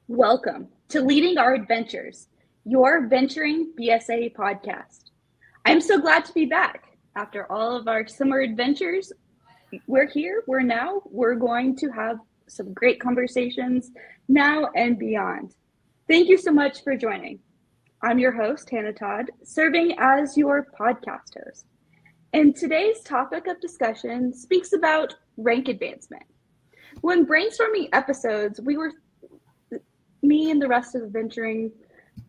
Welcome to Leading Our Adventures, your Venturing BSA podcast. I'm so glad to be back. After all of our summer adventures, we're here, we're going to have some great conversations now and beyond. Thank you so much for joining. I'm your host, Hannah Todd, serving as your podcast host. And today's topic of discussion speaks about rank advancement. When brainstorming episodes, me and the rest of the venturing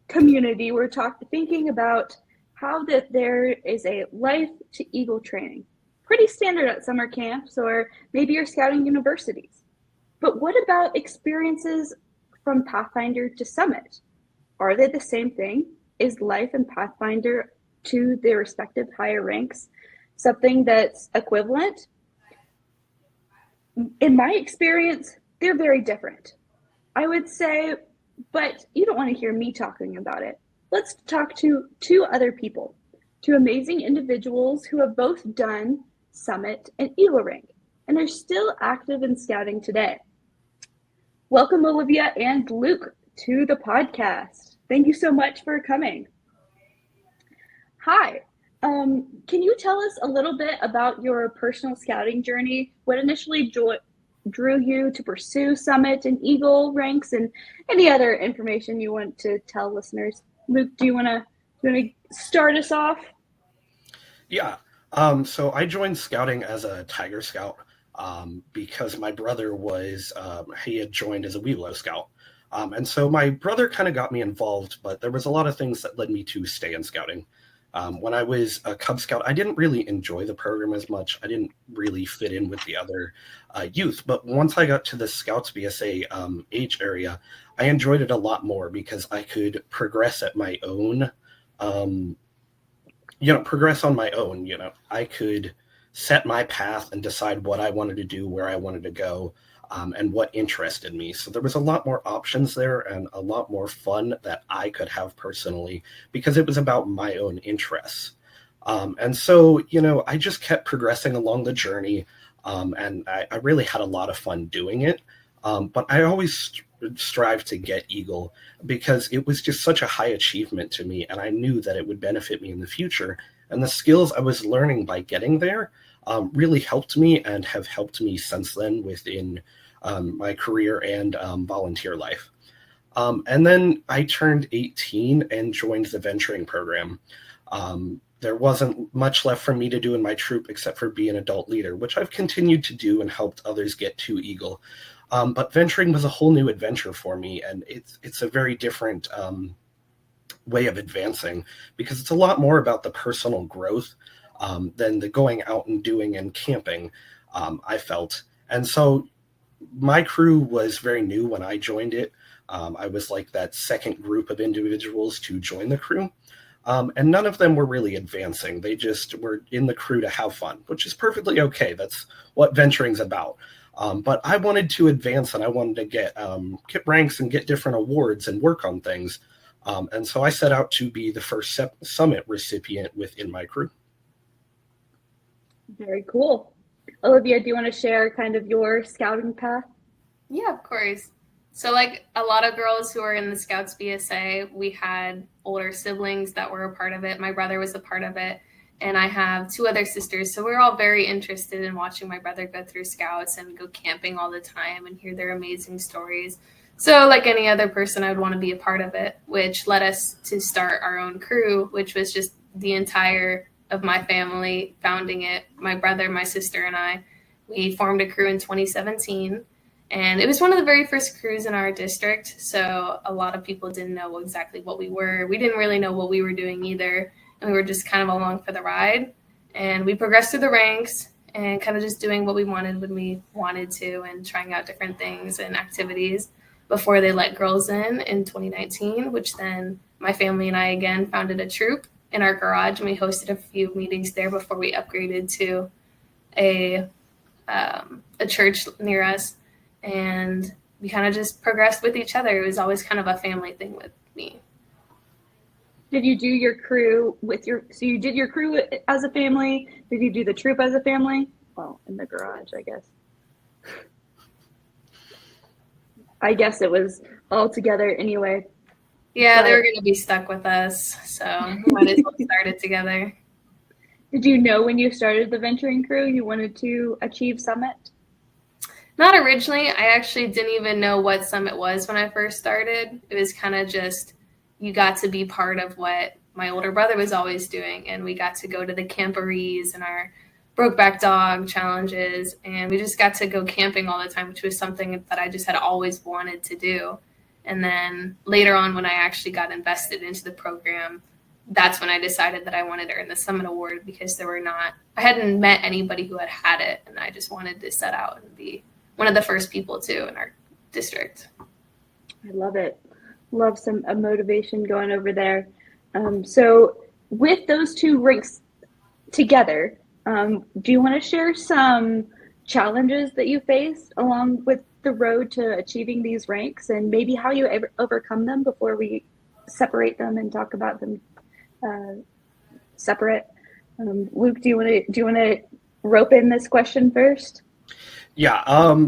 community were thinking about how that there is a life to eagle training. Pretty standard at summer camps or maybe your scouting universities. But what about experiences from Pathfinder to Summit? Are they the same thing? Is life in Pathfinder to their respective higher ranks something that's equivalent? In my experience, they're very different. I would say, but you don't want to hear me talking about it. Let's talk to two other people, two amazing individuals who have both done Summit and Eagle Rank and are still active in scouting today. Welcome, Olivia and Luke, to the podcast. Thank you so much for coming. Hi. Can you tell us a little bit about your personal scouting journey? What initially drew you to pursue Summit and Eagle ranks, and any other information you want to tell listeners? Luke, do you want to start us off? Yeah. So I joined scouting as a Tiger Scout because my brother he had joined as a Weeblo Scout. And so my brother kind of got me involved, but there was a lot of things that led me to stay in scouting. When I was a Cub Scout, I didn't really enjoy the program as much. I didn't really fit in with the other youth. But once I got to the Scouts BSA age area, I enjoyed it a lot more because I could progress at my own, progress on my own. I could set my path and decide what I wanted to do, where I wanted to go, and what interested me. So there was a lot more options there and a lot more fun that I could have personally because it was about my own interests. And so, I just kept progressing along the journey, and I really had a lot of fun doing it. But I always strived to get Eagle because it was just such a high achievement to me, and I knew that it would benefit me in the future. And the skills I was learning by getting there really helped me and have helped me since then within my career and volunteer life. And then I turned 18 and joined the venturing program. There wasn't much left for me to do in my troop except for be an adult leader, which I've continued to do and helped others get to Eagle. But venturing was a whole new adventure for me, and it's a very different way of advancing because it's a lot more about the personal growth than the going out and doing and camping, I felt. And so my crew was very new when I joined it. I was like that second group of individuals to join the crew. And none of them were really advancing. They just were in the crew to have fun, which is perfectly okay. That's what venturing's about. But I wanted to advance and I wanted to get ranks and get different awards and work on things. And so I set out to be the first Summit recipient within my crew. Very cool. Olivia, do you want to share kind of your scouting path? Yeah, of course. So like a lot of girls who are in the Scouts BSA, we had older siblings that were a part of it. My brother was a part of it. And I have two other sisters. So we're all very interested in watching my brother go through Scouts and go camping all the time and hear their amazing stories. So like any other person, I would want to be a part of it, which led us to start our own crew, which was just the entire of my family founding it. My brother, my sister, and I, we formed a crew in 2017. And it was one of the very first crews in our district. So a lot of people didn't know exactly what we were. We didn't really know what we were doing either. And we were just kind of along for the ride. And we progressed through the ranks and kind of just doing what we wanted when we wanted to and trying out different things and activities before they let girls in 2019, which then my family and I again founded a troop in our garage, and we hosted a few meetings there before we upgraded to a church near us. And we kind of just progressed with each other. It was always kind of a family thing with me. Did you do your crew so you did your crew as a family? Did you do the troop as a family? Well, in the garage, I guess. I guess it was all together anyway. Yeah, they were going to be stuck with us, so we might as well start it together. Did you know when you started the venturing crew you wanted to achieve Summit? Not originally. I actually didn't even know what Summit was when I first started. It was kind of just you got to be part of what my older brother was always doing, and we got to go to the camporees and our Brokeback Dog challenges, and we just got to go camping all the time, which was something that I just had always wanted to do. And then later on, when I actually got invested into the program, that's when I decided that I wanted to earn the Summit Award, because I hadn't met anybody who had it, and I just wanted to set out and be one of the first people too in our district. I love it. Love some motivation going over there. So with those two rinks together, do you want to share some challenges that you faced along with the road to achieving these ranks, and maybe how you overcome them before we separate them and talk about them separate? Luke, do you want to rope in this question first? Yeah,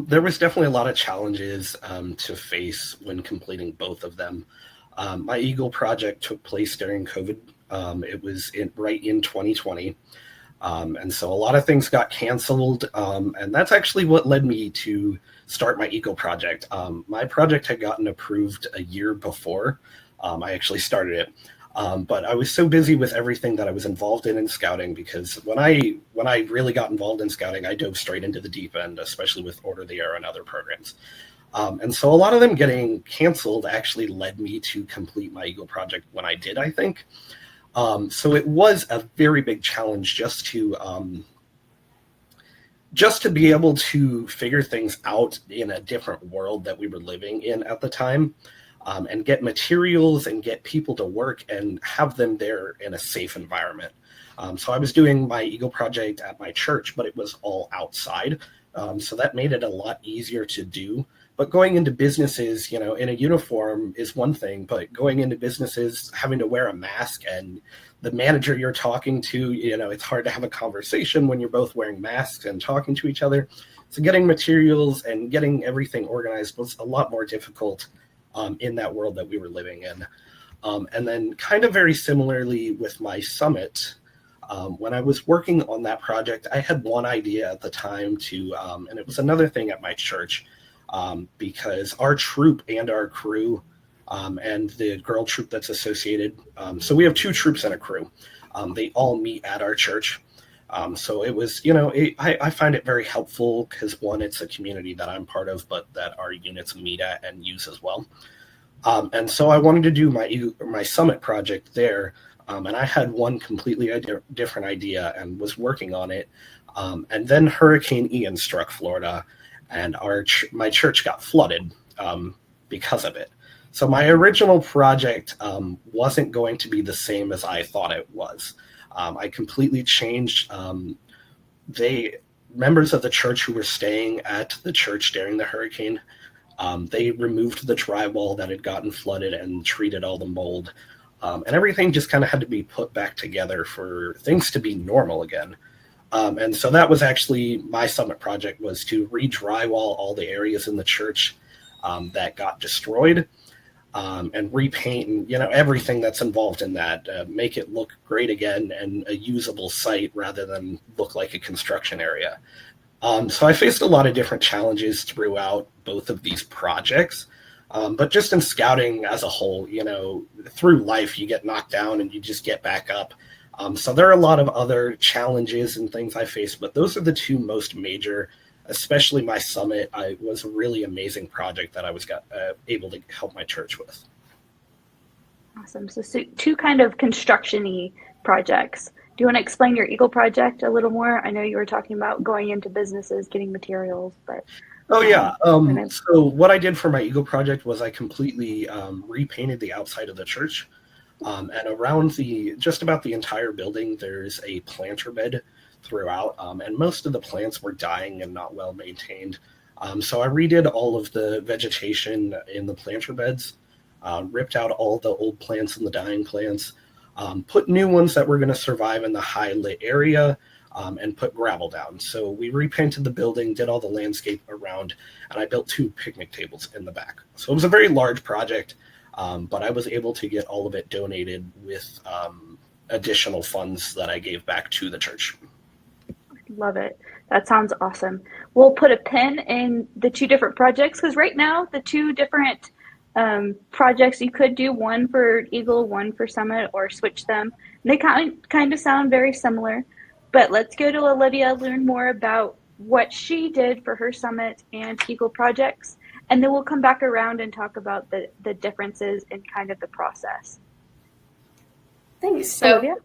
there was definitely a lot of challenges to face when completing both of them. My Eagle project took place during COVID. It was right in 2020. And so a lot of things got canceled. And that's actually what led me to start my Eagle project. My project had gotten approved a year before I actually started it. But I was so busy with everything that I was involved in scouting, because when I really got involved in scouting, I dove straight into the deep end, especially with Order of the Arrow and other programs. And so a lot of them getting canceled actually led me to complete my Eagle project when I did, I think. So it was a very big challenge just to be able to figure things out in a different world that we were living in at the time. And get materials and get people to work and have them there in a safe environment. So I was doing my Eagle project at my church, but it was all outside. So that made it a lot easier to do. But going into businesses, in a uniform is one thing, but going into businesses, having to wear a mask, and the manager you're talking to, it's hard to have a conversation when you're both wearing masks and talking to each other. So getting materials and getting everything organized was a lot more difficult in that world that we were living in. And then kind of very similarly with my Summit, when I was working on that project, I had one idea at the time and it was another thing at my church, because our troop and our crew and the girl troop that's associated, so we have two troops and a crew. They all meet at our church. So it was, I find it very helpful because, one, it's a community that I'm part of, but that our units meet at and use as well. And so I wanted to do my Summit project there. And I had one completely different idea and was working on it. And then Hurricane Ian struck Florida, and my church got flooded because of it. So my original project wasn't going to be the same as I thought it was. I completely changed. Members of the church who were staying at the church during the hurricane, they removed the drywall that had gotten flooded and treated all the mold. And everything just kind of had to be put back together for things to be normal again. And so that was actually my Summit project, was to re-drywall all the areas in the church that got destroyed. And repaint and everything that's involved in that, make it look great again and a usable site rather than look like a construction area. So I faced a lot of different challenges throughout both of these projects, but just in scouting as a whole, through life you get knocked down and you just get back up. So there are a lot of other challenges and things I faced, but those are the two most major. Especially my Summit, was a really amazing project that I was able to help my church with. Awesome. So two kind of construction-y projects. Do you want to explain your Eagle project a little more? I know you were talking about going into businesses, getting materials, but... Oh, yeah. So what I did for my Eagle project was I completely repainted the outside of the church. And around just about the entire building, there's a planter bed throughout, and most of the plants were dying and not well maintained. So I redid all of the vegetation in the planter beds, ripped out all the old plants and the dying plants, put new ones that were going to survive in the high lit area, and put gravel down. So we repainted the building, did all the landscape around, and I built 2 picnic tables in the back. So it was a very large project, but I was able to get all of it donated with additional funds that I gave back to the church. Love it. That sounds awesome. We'll put a pin in the 2 different projects, because right now the 2 different projects you could do, one for Eagle, one for Summit, or switch them. And they kind of sound very similar. But let's go to Olivia, learn more about what she did for her Summit and Eagle projects, and then we'll come back around and talk about the differences in kind of the process. Thanks. So Olivia?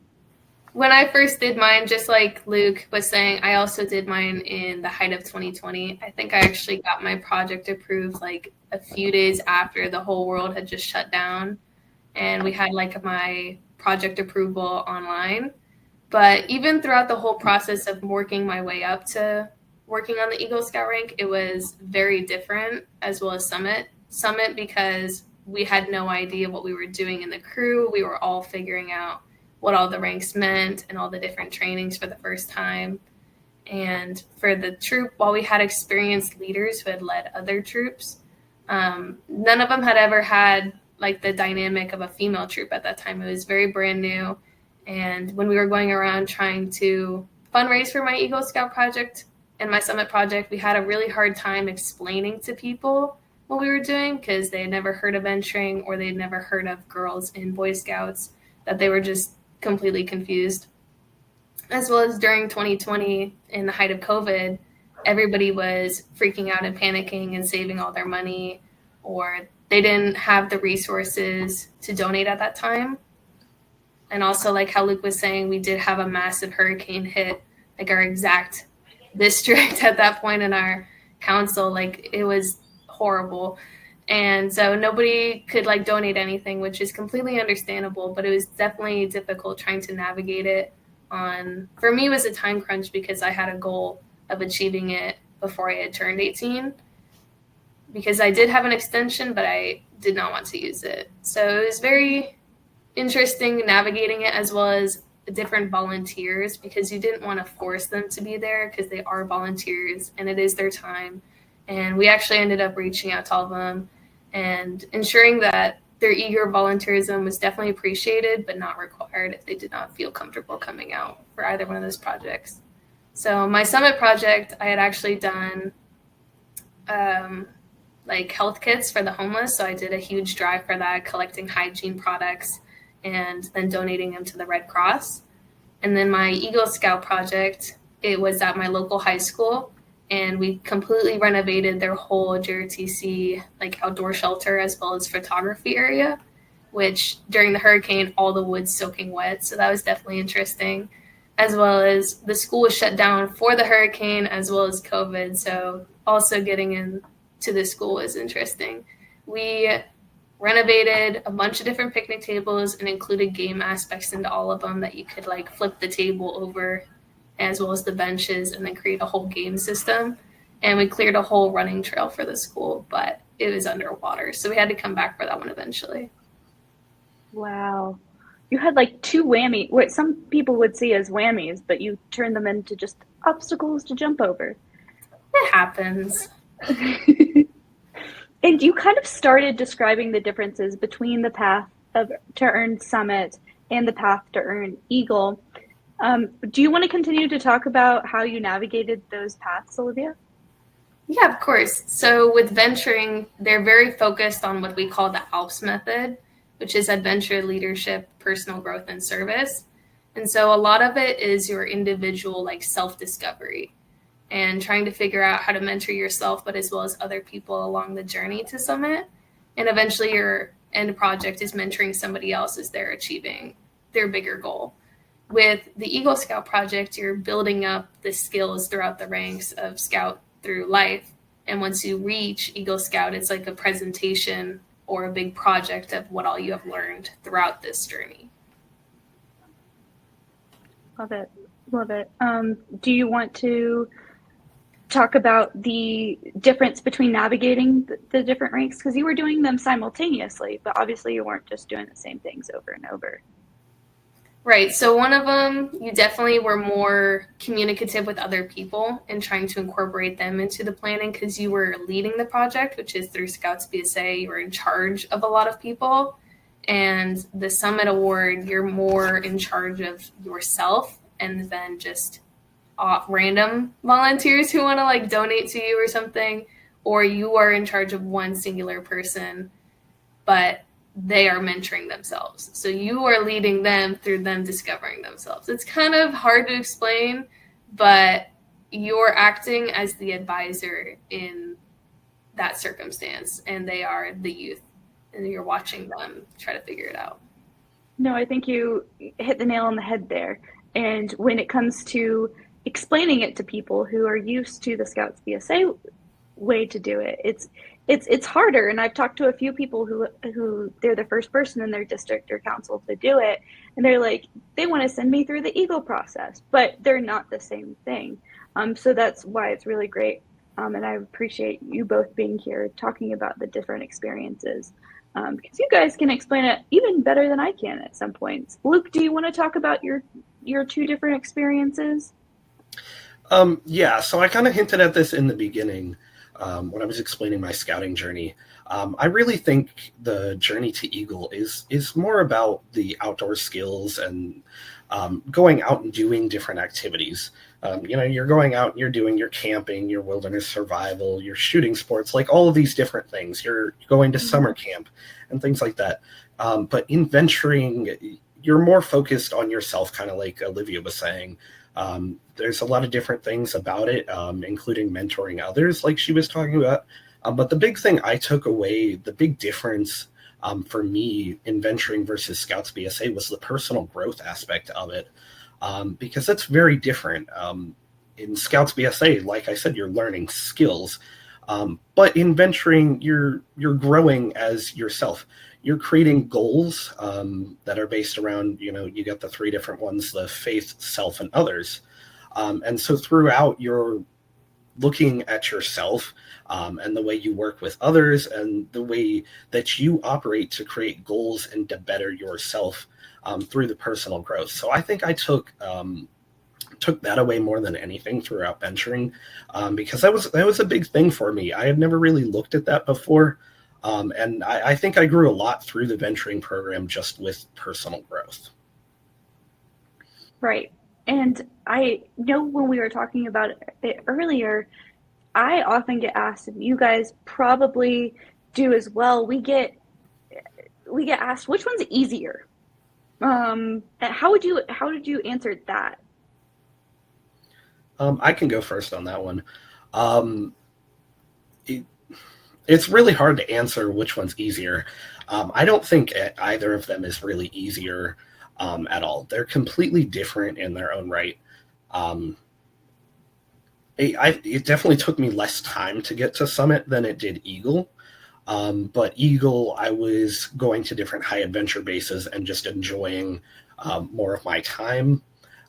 When I first did mine, just like Luke was saying, I also did mine in the height of 2020. I think I actually got my project approved like a few days after the whole world had just shut down, and we had like my project approval online. But even throughout the whole process of working my way up to working on the Eagle Scout rank, it was very different, as well as Summit. Summit, because we had no idea what we were doing in the crew. We were all figuring out what all the ranks meant and all the different trainings for the first time. And for the troop, while we had experienced leaders who had led other troops, none of them had ever had like the dynamic of a female troop at that time. It was very brand new. And when we were going around trying to fundraise for my Eagle Scout project and my Summit project, we had a really hard time explaining to people what we were doing, because they had never heard of venturing, or they'd never heard of girls in Boy Scouts, that they were just completely confused. As well as during 2020, in the height of COVID, everybody was freaking out and panicking and saving all their money, or they didn't have the resources to donate at that time. And also, like how Luke was saying, we did have a massive hurricane hit like our exact district at that point in our council. Like, it was horrible. And so nobody could like donate anything, which is completely understandable, but it was definitely difficult trying to navigate it. For me, it was a time crunch because I had a goal of achieving it before I had turned 18, because I did have an extension, but I did not want to use it. So it was very interesting navigating it, as well as different volunteers, because you didn't want to force them to be there, because they are volunteers and it is their time. And we actually ended up reaching out to all of them and ensuring that their eager volunteerism was definitely appreciated, but not required if they did not feel comfortable coming out for either one of those projects. So my Summit project, I had actually done like health kits for the homeless. So I did a huge drive for that, collecting hygiene products and then donating them to the Red Cross. And then my Eagle Scout project, it was at my local high school, and we completely renovated their whole JRTC like outdoor shelter as well as photography area, which during the hurricane, all the wood's soaking wet. So that was definitely interesting, as well as the school was shut down for the hurricane as well as COVID. So also getting into the school was interesting. We renovated a bunch of different picnic tables and included game aspects into all of them, that you could like flip the table over, as well as the benches, and then create a whole game system. And we cleared a whole running trail for the school, but it was underwater, so we had to come back for that one eventually. Wow. You had like 2 what some people would see as whammies, but you turned them into just obstacles to jump over. It happens. And you kind of started describing the differences between the path to earn Summit and the path to earn Eagle. Do you want to continue to talk about how you navigated those paths, Olivia? Yeah, of course. So with venturing, they're very focused on what we call the ALPS method, which is adventure, leadership, personal growth, and service. And so a lot of it is your individual like self-discovery and trying to figure out how to mentor yourself, but as well as other people along the journey to Summit. And eventually your end project is mentoring somebody else as they're achieving their bigger goal. With the Eagle Scout project, you're building up the skills throughout the ranks of Scout through life. And once you reach Eagle Scout, it's like a presentation or a big project of what all you have learned throughout this journey. Love it. Love it. Do you want to talk about the difference between navigating the different ranks? Because you were doing them simultaneously, but obviously you weren't just doing the same things over and over. Right. So one of them, you definitely were more communicative with other people and trying to incorporate them into the planning because you were leading the project, which is through Scouts BSA. You were in charge of a lot of people. And the Summit Award, you're more in charge of yourself and then just random volunteers who want to like donate to you or something, or you are in charge of one singular person, but they are mentoring themselves. So you are leading them through them discovering themselves. It's kind of hard to explain, but you're acting as the advisor in that circumstance, and they are the youth, and you're watching them try to figure it out. No, I think you hit the nail on the head there. And when it comes to explaining it to people who are used to the Scouts BSA way to do it, it's harder. And I've talked to a few people who they're the first person in their district or council to do it, and they're like, they want to send me through the Eagle process, but they're not the same thing. So that's why it's really great. And I appreciate you both being here talking about the different experiences. Because you guys can explain it even better than I can at some points. Luke, do you want to talk about your two different experiences? Yeah, so I kind of hinted at this in the beginning when I was explaining my scouting journey. I really think the journey to Eagle is more about the outdoor skills and going out and doing different activities. You're going out and you're doing your camping, your wilderness survival, your shooting sports, like all of these different things. You're going to summer camp and things like that. But in venturing, you're more focused on yourself, kind of like Olivia was saying. There's a lot of different things about it, including mentoring others, like she was talking about. But the big thing I took away, the big difference for me in venturing versus Scouts BSA was the personal growth aspect of it. Because it's very different. In Scouts BSA, like I said, you're learning skills. But in venturing, you're growing as yourself. You're creating goals that are based around, you got the three different ones, the faith, self, and others. And so throughout, you're looking at yourself and the way you work with others and the way that you operate to create goals and to better yourself through the personal growth. So I think I took that away more than anything throughout venturing, because that was a big thing for me. I had never really looked at that before. And I think I grew a lot through the venturing program just with personal growth. Right. And I know when we were talking about it earlier, I often get asked, and you guys probably do as well, we get asked, which one's easier? How did you answer that? I can go first on that one. It's really hard to answer which one's easier. I don't think either of them is really easier at all. They're completely different in their own right. It definitely took me less time to get to Summit than it did Eagle. But Eagle, I was going to different high adventure bases and just enjoying more of my time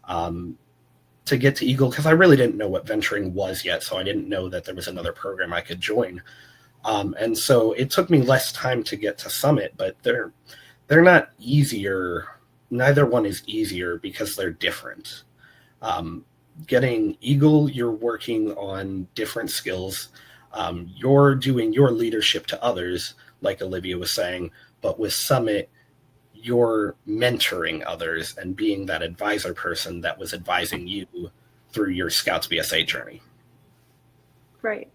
to get to Eagle, because I really didn't know what venturing was yet, so I didn't know that there was another program I could join. And so it took me less time to get to Summit, but they're not easier. Neither one is easier because they're different. Getting Eagle, you're working on different skills. You're doing your leadership to others, like Olivia was saying, but with Summit, you're mentoring others and being that advisor person that was advising you through your Scouts BSA journey. Right.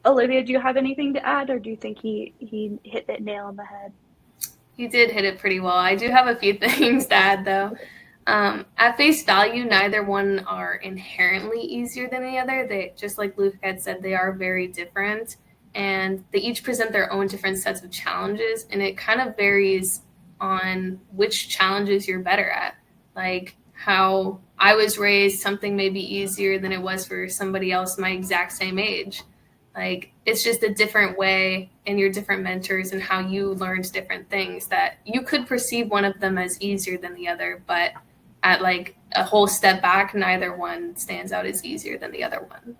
Olivia, do you have anything to add, or do you think he hit that nail on the head? You did hit it pretty well. I do have a few things to add, though. At face value, neither one are inherently easier than the other. They, just like Luke had said, they are very different, and they each present their own different sets of challenges, and it kind of varies on which challenges you're better at. Like how I was raised, something may be easier than it was for somebody else my exact same age. Like, it's just a different way, and your different mentors and how you learned different things that you could perceive one of them as easier than the other, but at like a whole step back, neither one stands out as easier than the other one.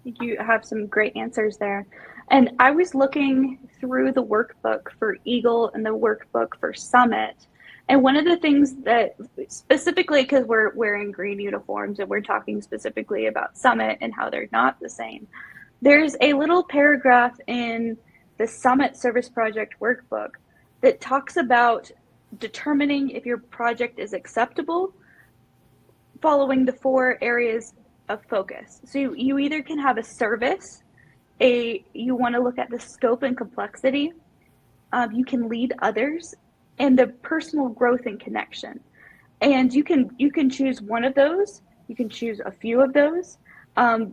You have some great answers there. And I was looking through the workbook for Eagle and the workbook for Summit, And one of the things that specifically, because we're wearing green uniforms and we're talking specifically about Summit and how they're not the same, there's a little paragraph in the Summit Service Project workbook that talks about determining if your project is acceptable following the 4 areas of focus. So you either can have a service, you want to look at the scope and complexity, you can lead others, and the personal growth and connection. And you can choose one of those. You can choose a few of those.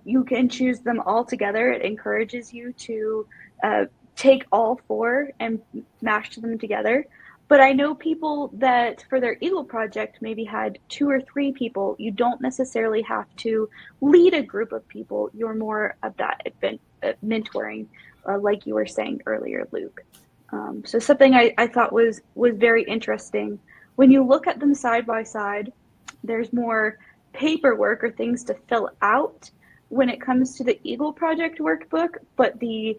You can choose them all together. It encourages you to take all 4 and mash them together. But I know people that for their Eagle project maybe had 2 or 3 people. You don't necessarily have to lead a group of people. You're more of that mentoring, like you were saying earlier, Luke. So something I thought was very interesting. When you look at them side by side, there's more paperwork or things to fill out when it comes to the Eagle Project workbook, but the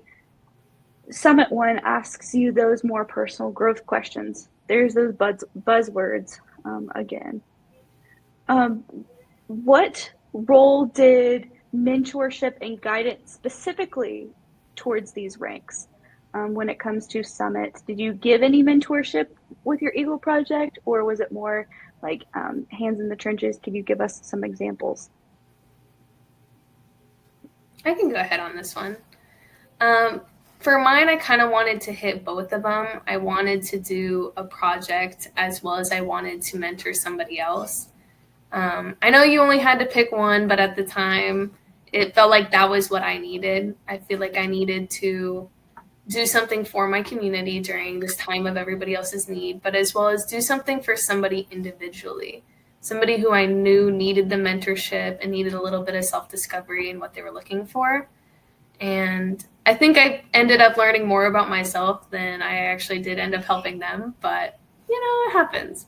Summit one asks you those more personal growth questions. There's those buzzwords again. What role did mentorship and guidance specifically towards these ranks when it comes to Summit? Did you give any mentorship with your Eagle project, or was it more like hands in the trenches? Can you give us some examples? I can go ahead on this one. For mine, I kind of wanted to hit both of them. I wanted to do a project as well as I wanted to mentor somebody else. I know you only had to pick one, but at the time, it felt like that was what I needed. I feel like I needed to do something for my community during this time of everybody else's need, but as well as do something for somebody individually, somebody who I knew needed the mentorship and needed a little bit of self-discovery in what they were looking for. And I think I ended up learning more about myself than I actually did end up helping them, but it happens.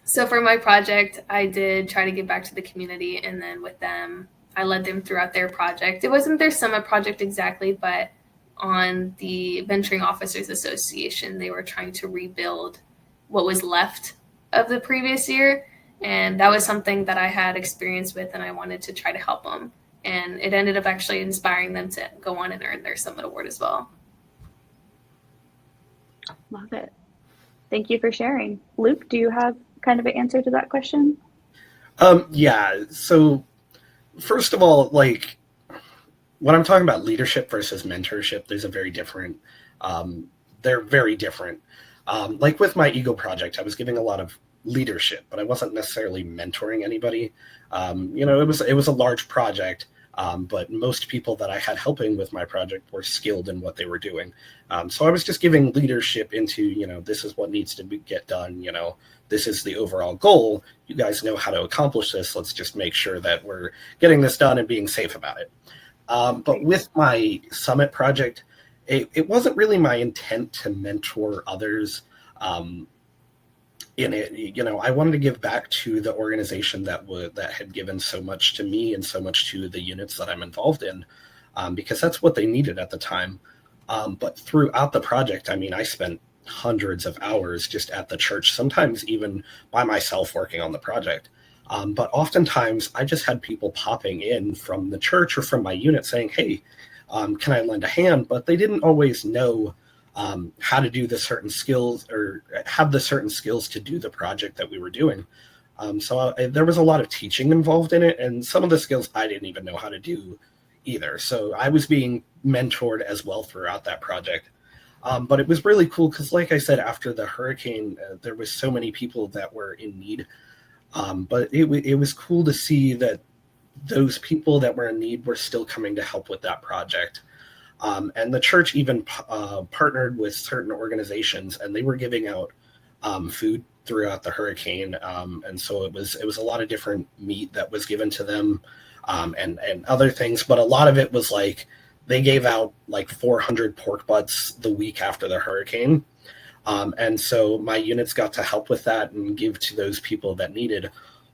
So for my project, I did try to give back to the community, and then with them, I led them throughout their project. It wasn't their Summit project exactly, but on the Venturing Officers Association, they were trying to rebuild what was left of the previous year, and that was something that I had experience with, and I wanted to try to help them. And it ended up actually inspiring them to go on and earn their Summit Award as well. Love it. Thank you for sharing. Luke, do you have kind of an answer to that question? Yeah. So first of all, like when I'm talking about leadership versus mentorship, there's a very different, they're very different. Like with my Eagle project, I was giving a lot of leadership, but I wasn't necessarily mentoring anybody. It was a large project, but most people that I had helping with my project were skilled in what they were doing. So I was just giving leadership into, this is what needs to get done. This is the overall goal. You guys know how to accomplish this. Let's just make sure that we're getting this done and being safe about it. But with my Summit project, it wasn't really my intent to mentor others. In it, I wanted to give back to the organization that had given so much to me and so much to the units that I'm involved in, because that's what they needed at the time. But throughout the project, I spent hundreds of hours just at the church, sometimes even by myself working on the project. But oftentimes I just had people popping in from the church or from my unit saying, hey, can I lend a hand? But they didn't always know how to do the certain skills or have the certain skills to do the project that we were doing. So there was a lot of teaching involved in it, and some of the skills I didn't even know how to do either. So I was being mentored as well throughout that project. But it was really cool because, like I said, after the hurricane, there was so many people that were in need. But it was cool to see that those people that were in need were still coming to help with that project. And the church even partnered with certain organizations, and they were giving out food throughout the hurricane. And so it was a lot of different meat that was given to them, and other things. But a lot of it was like they gave out like 400 pork butts the week after the hurricane. And so my units got to help with that and give to those people that needed,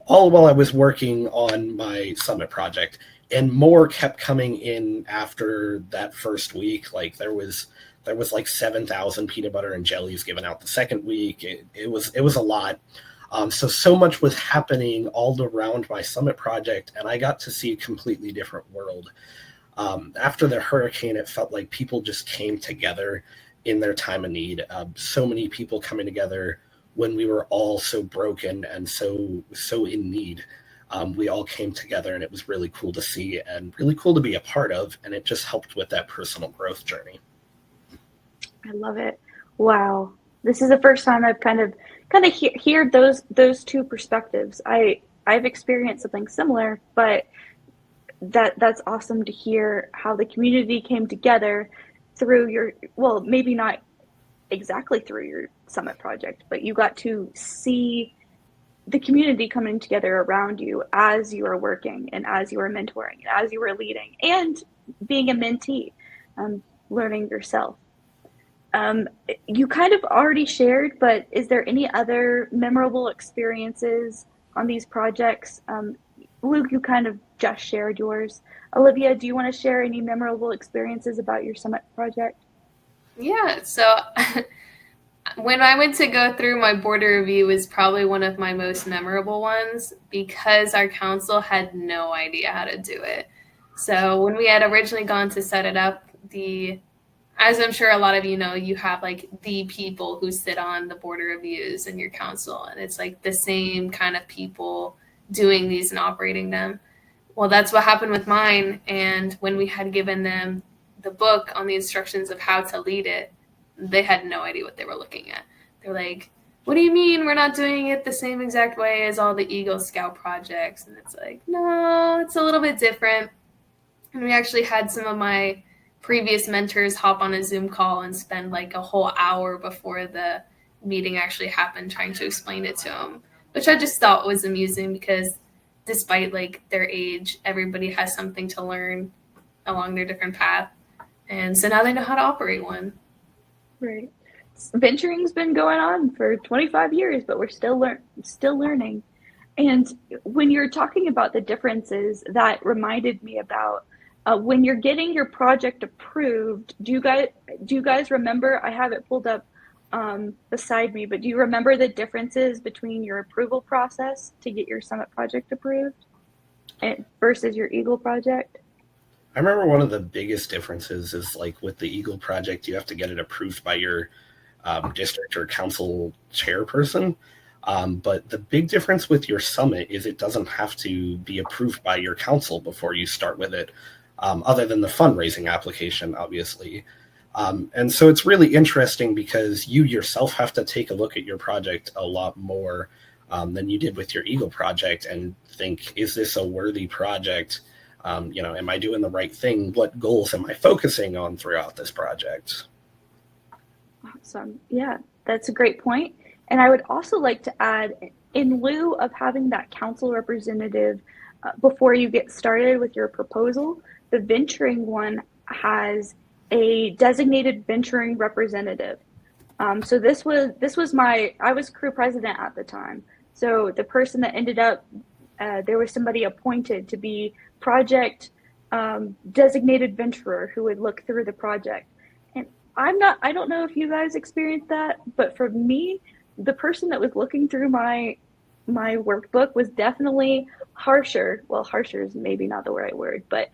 all while I was working on my Summit project. And more kept coming in after that first week. Like there was there was like 7,000 peanut butter and jellies given out the second week. It was a lot. So much was happening all around my summit project, and I got to see a completely different world. After the hurricane, it felt like people just came together in their time of need. So many people coming together when we were all so broken and so in need. We all came together, and it was really cool to see and really cool to be a part of, and it just helped with that personal growth journey. I love it. Wow. This is the first time I've kind of heard those two perspectives. I've experienced something similar, but that's awesome to hear how the community came together through maybe not exactly through your summit project, but you got to see the community coming together around you as you were working and as you were mentoring and as you were leading and being a mentee, learning yourself. You kind of already shared, but is there any other memorable experiences on these projects? Luke, you kind of just shared yours. Olivia, do you want to share any memorable experiences about your summit project? Yeah, so when I went to go through my boarder review was probably one of my most memorable ones because our council had no idea how to do it. So when we had originally gone to set it up, as I'm sure a lot of you know, you have like the people who sit on the boarder reviews in your council, and it's like the same kind of people doing these and operating them. Well, that's what happened with mine. And when we had given them the book on the instructions of how to lead it, they had no idea what they were looking at. They're like, what do you mean we're not doing it the same exact way as all the Eagle Scout projects? And it's like, no, it's a little bit different. And we actually had some of my previous mentors hop on a Zoom call and spend like a whole hour before the meeting actually happened trying to explain it to them, which I just thought was amusing because despite like their age, everybody has something to learn along their different path. And so now they know how to operate one. Right. Venturing's been going on for 25 years, but we're still learning. And when you're talking about the differences, that reminded me about when you're getting your project approved, do you guys remember? I have it pulled up beside me, but do you remember the differences between your approval process to get your summit project approved versus your Eagle project? I remember one of the biggest differences is like with the Eagle project, you have to get it approved by your district or council chairperson. But the big difference with your summit is it doesn't have to be approved by your council before you start with it, other than the fundraising application, obviously. And so it's really interesting because you yourself have to take a look at your project a lot more than you did with your Eagle project and think, is this a worthy project? Am I doing the right thing? What goals am I focusing on throughout this project? Awesome. Yeah, that's a great point. And I would also like to add, in lieu of having that council representative before you get started with your proposal, the venturing one has a designated venturing representative. So this was I was crew president at the time. So the person that ended up, there was somebody appointed to be project designated venturer who would look through the project. And I don't know if you guys experienced that, but for me, the person that was looking through my workbook was definitely harsher. Well, harsher is maybe not the right word, but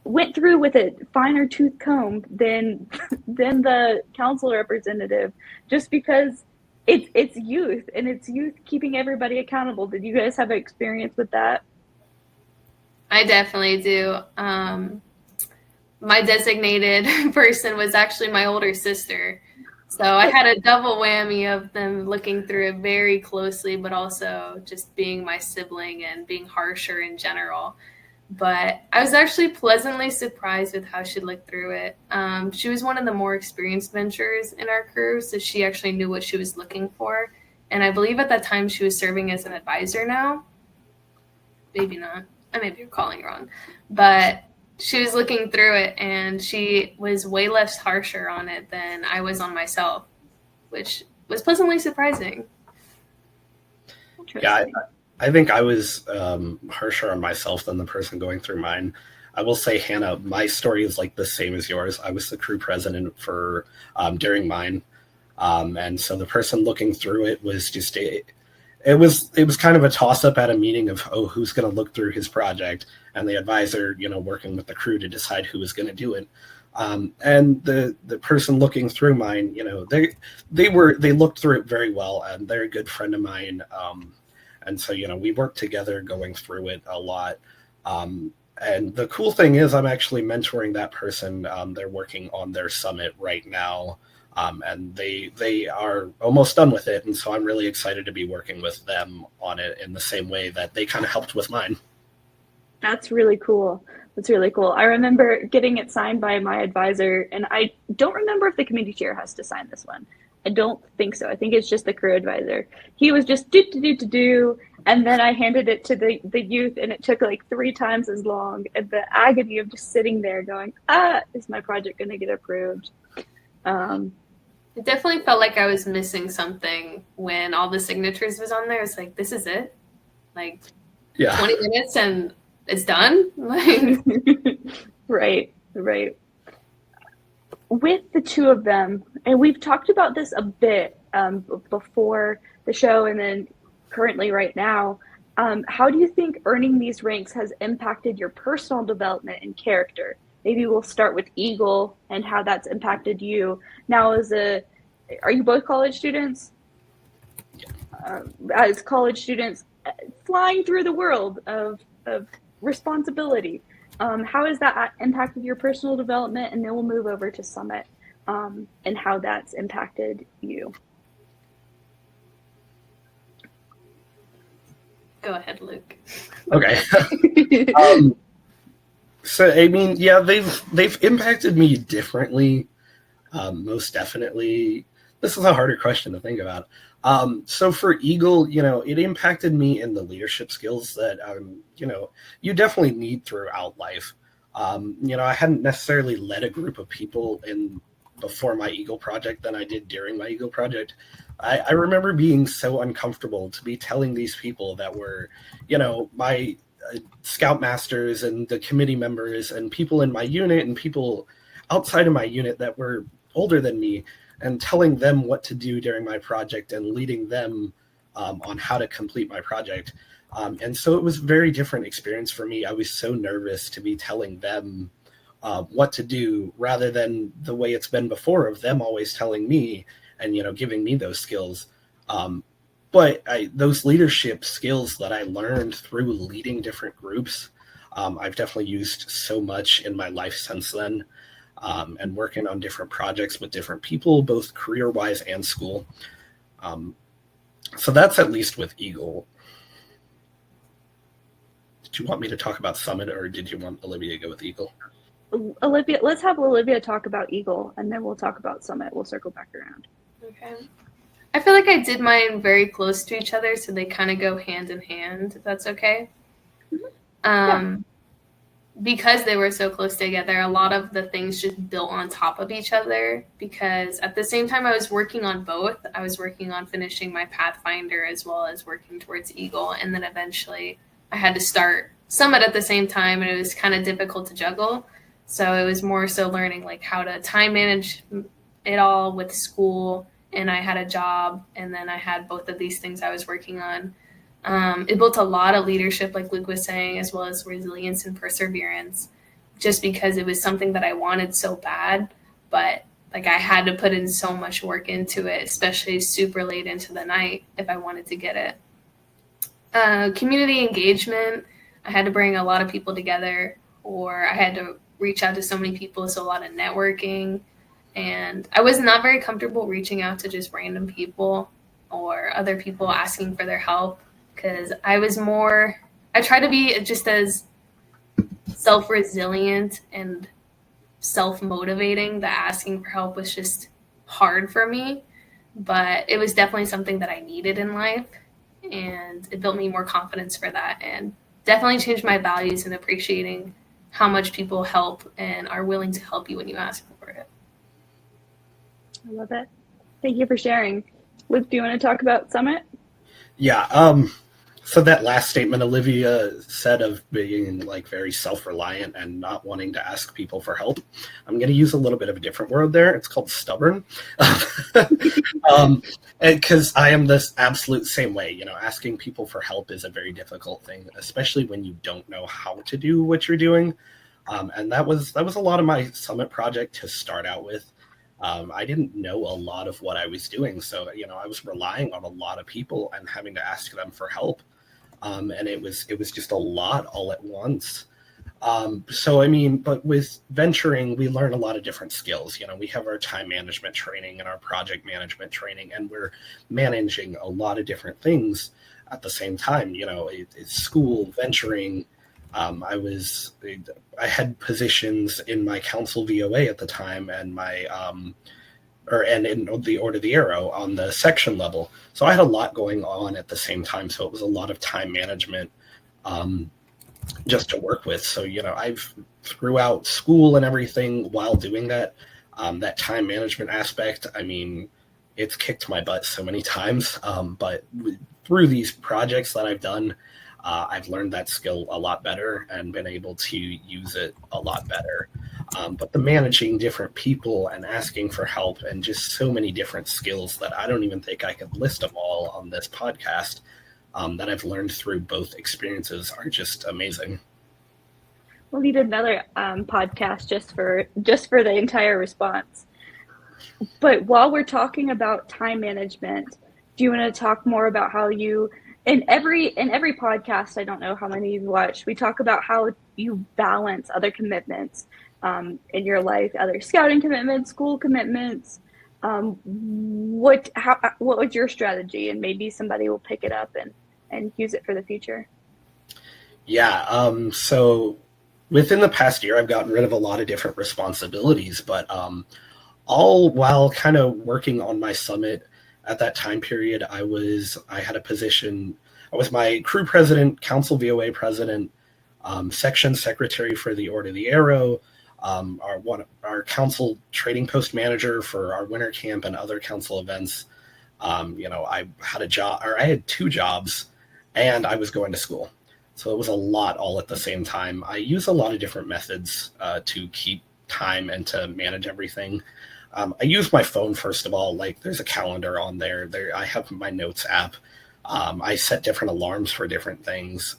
went through with a finer tooth comb than the council representative, just because it's youth and it's youth keeping everybody accountable. Did you guys have an experience with that? I definitely do. My designated person was actually my older sister. So I had a double whammy of them looking through it very closely, but also just being my sibling and being harsher in general. But I was actually pleasantly surprised with how she looked through it. She was one of the more experienced venturers in our crew, so she actually knew what she was looking for. And I believe at that time she was serving as an advisor now. Maybe not. I may be calling wrong. But she was looking through it, and she was way less harsher on it than I was on myself, which was pleasantly surprising. Yeah, I think I was harsher on myself than the person going through mine. I will say, Hannah, my story is like the same as yours. I was the crew president for during mine, and so the person looking through it was just it was kind of a toss up at a meeting of, oh, who's going to look through his project, and the advisor, working with the crew to decide who was going to do it. And the person looking through mine, they looked through it very well, and they're a good friend of mine. And so, we worked together going through it a lot. And the cool thing is I'm actually mentoring that person. They're working on their summit right now. And they are almost done with it. And so I'm really excited to be working with them on it in the same way that they kind of helped with mine. That's really cool. That's really cool. I remember getting it signed by my advisor, and I don't remember if the committee chair has to sign this one. I don't think so. I think it's just the crew advisor. He was just do, and then I handed it to the youth, and it took like 3 times as long. And the agony of just sitting there going, is my project going to get approved? It definitely felt like I was missing something when all the signatures was on there. It's like, this is it? Like, yeah. 20 minutes and it's done? Like, Right. With the two of them, and we've talked about this a bit before the show and then currently right now, how do you think earning these ranks has impacted your personal development and character? Maybe we'll start with Eagle and how that's impacted you. Now, are you both college students? As college students, flying through the world of responsibility, how has that impacted your personal development? And then we'll move over to Summit and how that's impacted you. Go ahead, Luke. Okay. So I mean, yeah, they've impacted me differently, most definitely. This is a harder question to think about. So for Eagle, it impacted me in the leadership skills that you definitely need throughout life. I hadn't necessarily led a group of people before my Eagle project than I did during my Eagle project. I remember being so uncomfortable to be telling these people that were, my scoutmasters and the committee members and people in my unit and people outside of my unit that were older than me, and telling them what to do during my project and leading them on how to complete my project. And so it was a very different experience for me. I was so nervous to be telling them what to do rather than the way it's been before of them always telling me and, giving me those skills. But those leadership skills that I learned through leading different groups, I've definitely used so much in my life since then, and working on different projects with different people, both career-wise and school. So that's at least with Eagle. Did you want me to talk about Summit, or did you want Olivia to go with Eagle? Olivia, let's have Olivia talk about Eagle, and then we'll talk about Summit. We'll circle back around. Okay. I feel like I did mine very close to each other, so they kind of go hand in hand, if that's okay. Mm-hmm. Because they were so close together, a lot of the things just built on top of each other, because at the same time I was working on both. I was working on finishing my Pathfinder as well as working towards Eagle, and then eventually I had to start Summit at the same time, and it was kind of difficult to juggle. So it was more so learning like how to time manage it all with school, and I had a job, and then I had both of these things I was working on. It built a lot of leadership, like Luke was saying, as well as resilience and perseverance, just because it was something that I wanted so bad, but like I had to put in so much work into it, especially super late into the night if I wanted to get it. Community engagement, I had to bring a lot of people together, or I had to reach out to so many people, so a lot of networking. And I was not very comfortable reaching out to just random people or other people asking for their help, because I try to be just as self-resilient and self-motivating that asking for help was just hard for me. But it was definitely something that I needed in life, and it built me more confidence for that, and definitely changed my values in appreciating how much people help and are willing to help you when you ask for it. I love it. Thank you for sharing. Luke, do you want to talk about Summit? Yeah. So that last statement Olivia said of being like very self-reliant and not wanting to ask people for help, I'm going to use a little bit of a different word there. It's called stubborn. Because I am this absolute same way. You know, asking people for help is a very difficult thing, especially when you don't know how to do what you're doing. And that was a lot of my summit project to start out with. I didn't know a lot of what I was doing, so you know, I was relying on a lot of people and having to ask them for help. And it was just a lot all at once. So I mean, but with venturing, we learn a lot of different skills. You know, we have our time management training and our project management training, and we're managing a lot of different things at the same time. You know, it's school, venturing. I had positions in my council VOA at the time, and my and in the Order of the Arrow on the section level. So I had a lot going on at the same time. So it was a lot of time management just to work with. So, you know, I've throughout school and everything while doing that, that time management aspect, I mean, it's kicked my butt so many times. But through these projects that I've done, I've learned that skill a lot better and been able to use it a lot better. But the managing different people and asking for help and just so many different skills that I don't even think I could list them all on this podcast that I've learned through both experiences are just amazing. We'll need another podcast just for the entire response. But while we're talking about time management, do you want to talk more about how you, in every podcast, I don't know how many you've watched, we talk about how you balance other commitments in your life, other scouting commitments, school commitments. What was your strategy? And maybe somebody will pick it up and use it for the future. Yeah. So within the past year, I've gotten rid of a lot of different responsibilities, but all while kind of working on my summit. At that time period, I had a position. I was my crew president, council VOA president, section secretary for the Order of the Arrow, our council trading post manager for our winter camp and other council events. You know, I had 2 jobs, and I was going to school, so it was a lot all at the same time. I use a lot of different methods to keep time and to manage everything. I use my phone, first of all. Like, there's a calendar on there. I have my notes app. I set different alarms for different things,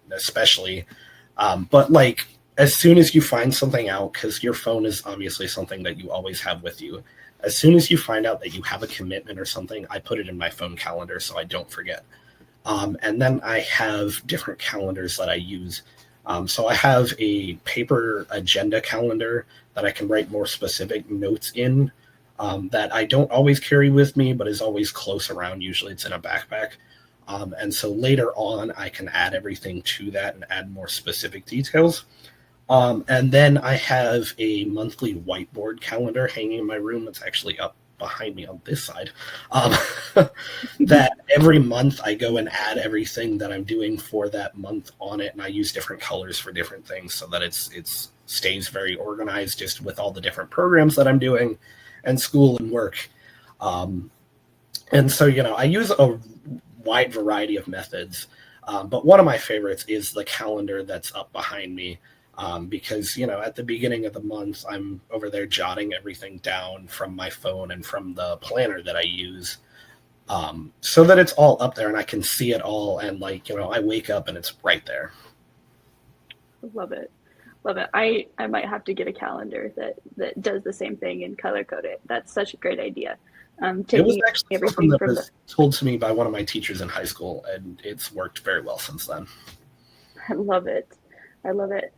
especially. But, like, as soon as you find something out, because your phone is obviously something that you always have with you, as soon as you find out that you have a commitment or something, I put it in my phone calendar so I don't forget. And then I have different calendars that I use. So I have a paper agenda calendar that I can write more specific notes in that I don't always carry with me, but is always close around. Usually it's in a backpack. And so later on, I can add everything to that and add more specific details. And then I have a monthly whiteboard calendar hanging in my room. It's actually up behind me on this side, that every month I go and add everything that I'm doing for that month on it, and I use different colors for different things so that it's stays very organized just with all the different programs that I'm doing and school and work. And so, you know, I use a wide variety of methods, but one of my favorites is the calendar that's up behind me. Because, you know, at the beginning of the month, I'm over there jotting everything down from my phone and from the planner that I use, so that it's all up there and I can see it all. And, like, you know, I wake up and it's right there. Love it. Love it. I might have to get a calendar that does the same thing and color code it. That's such a great idea. It was actually something that was told to me by one of my teachers in high school, and it's worked very well since then. I love it. I love it.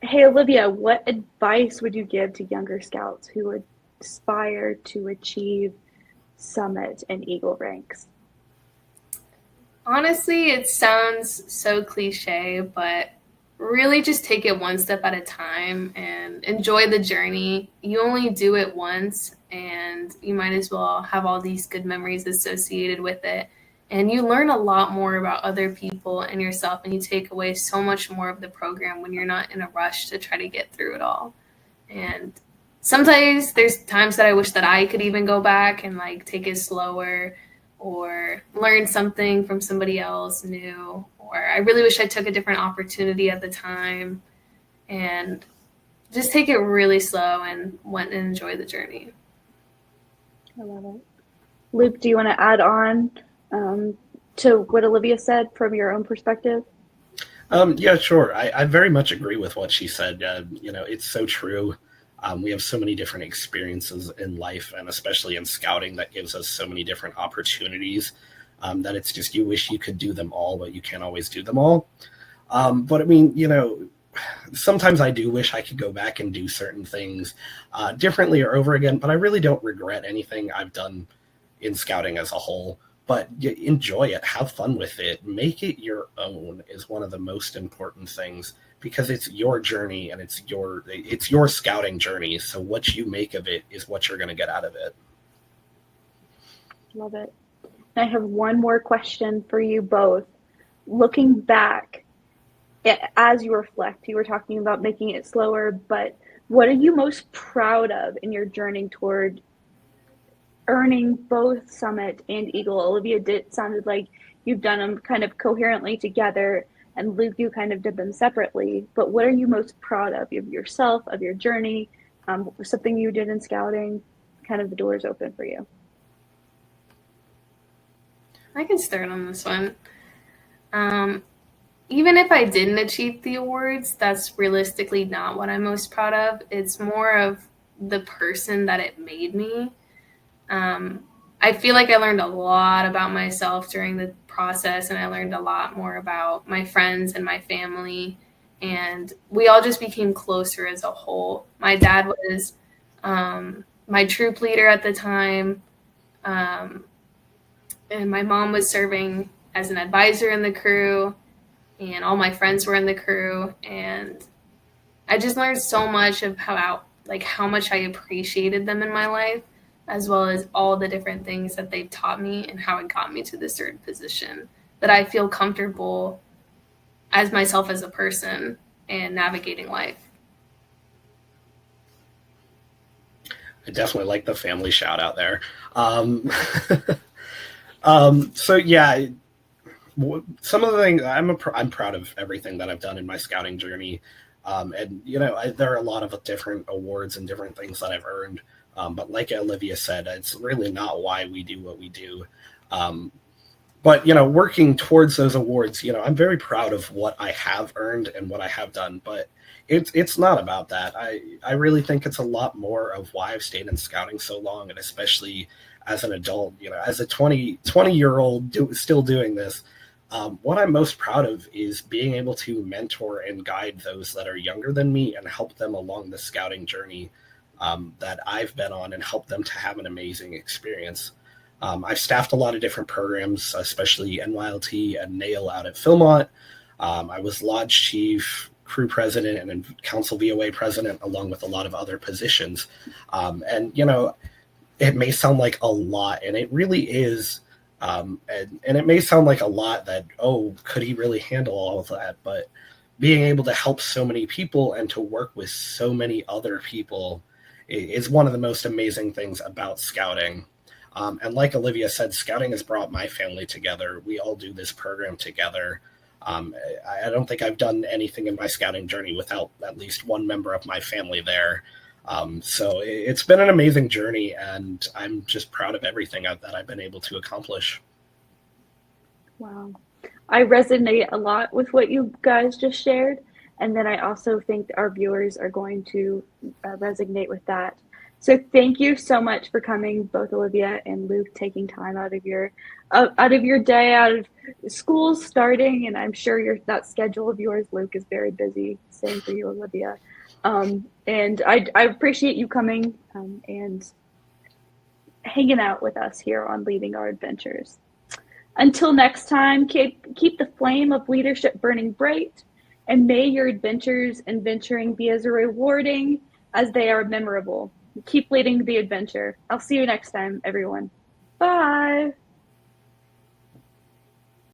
Hey, Olivia, what advice would you give to younger scouts who would aspire to achieve summit and Eagle ranks? Honestly, it sounds so cliche, but really just take it one step at a time and enjoy the journey. You only do it once, and you might as well have all these good memories associated with it. And you learn a lot more about other people and yourself, and you take away so much more of the program when you're not in a rush to try to get through it all. And sometimes there's times that I wish that I could even go back and like take it slower. or learn something from somebody else new, or I really wish I took a different opportunity at the time, and just take it really slow and went and enjoy the journey. I love it. Luke, do you want to add on to what Olivia said from your own perspective? Yeah, sure. I very much agree with what she said. It's so true. We have so many different experiences in life, and especially in scouting, that gives us so many different opportunities that it's just you wish you could do them all, but you can't always do them all. But I mean, sometimes I do wish I could go back and do certain things differently or over again, but I really don't regret anything I've done in scouting as a whole. But enjoy it, have fun with it, make it your own is one of the most important things, because it's your journey and it's your scouting journey. So what you make of it is what you're going to get out of it. Love it. I have one more question for you both. Looking back, as you reflect, you were talking about making it slower, but what are you most proud of in your journey toward earning both Summit and Eagle? Olivia, sounded like you've done them kind of coherently together, and Luke, you kind of did them separately. But what are you most proud of yourself, of your journey, something you did in scouting? Kind of the doors open for you. I can start on this one. Even if I didn't achieve the awards, that's realistically not what I'm most proud of. It's more of the person that it made me. I feel like I learned a lot about myself during the process, and I learned a lot more about my friends and my family, and we all just became closer as a whole. My dad was my troop leader at the time, and my mom was serving as an advisor in the crew, and all my friends were in the crew, and I just learned so much about how much I appreciated them in my life, as well as all the different things that they've taught me and how it got me to this certain position that I feel comfortable as myself as a person and navigating life. I definitely like the family shout out there. So yeah, some of the things I'm proud of everything that I've done in my scouting journey. And there are a lot of different awards and different things that I've earned. But like Olivia said, it's really not why we do what we do. But working towards those awards, I'm very proud of what I have earned and what I have done. But it's not about that. I really think it's a lot more of why I've stayed in scouting so long, and especially as an adult, as a 20-year-old still doing this. What I'm most proud of is being able to mentor and guide those that are younger than me and help them along the scouting journey that I've been on, and help them to have an amazing experience. I've staffed a lot of different programs, especially NYLT and NAIL out at Philmont. I was lodge chief, crew president, and council VOA president, along with a lot of other positions. And it may sound like a lot, and it really is. And it may sound like a lot that, could he really handle all of that? But being able to help so many people and to work with so many other people is one of the most amazing things about scouting. And like Olivia said, scouting has brought my family together. We all do this program together. I don't think I've done anything in my scouting journey without at least one member of my family there. So it's been an amazing journey, and I'm just proud of everything that I've been able to accomplish. Wow. I resonate a lot with what you guys just shared. And then I also think our viewers are going to resonate with that. So thank you so much for coming, both Olivia and Luke, taking time out of your day, out of school starting. And I'm sure that schedule of yours, Luke, is very busy. Same for you, Olivia. And I appreciate you coming and hanging out with us here on Leading Our Adventures. Until next time, keep the flame of leadership burning bright, and may your adventures and venturing be as rewarding as they are memorable. Keep leading the adventure. I'll see you next time, everyone. Bye.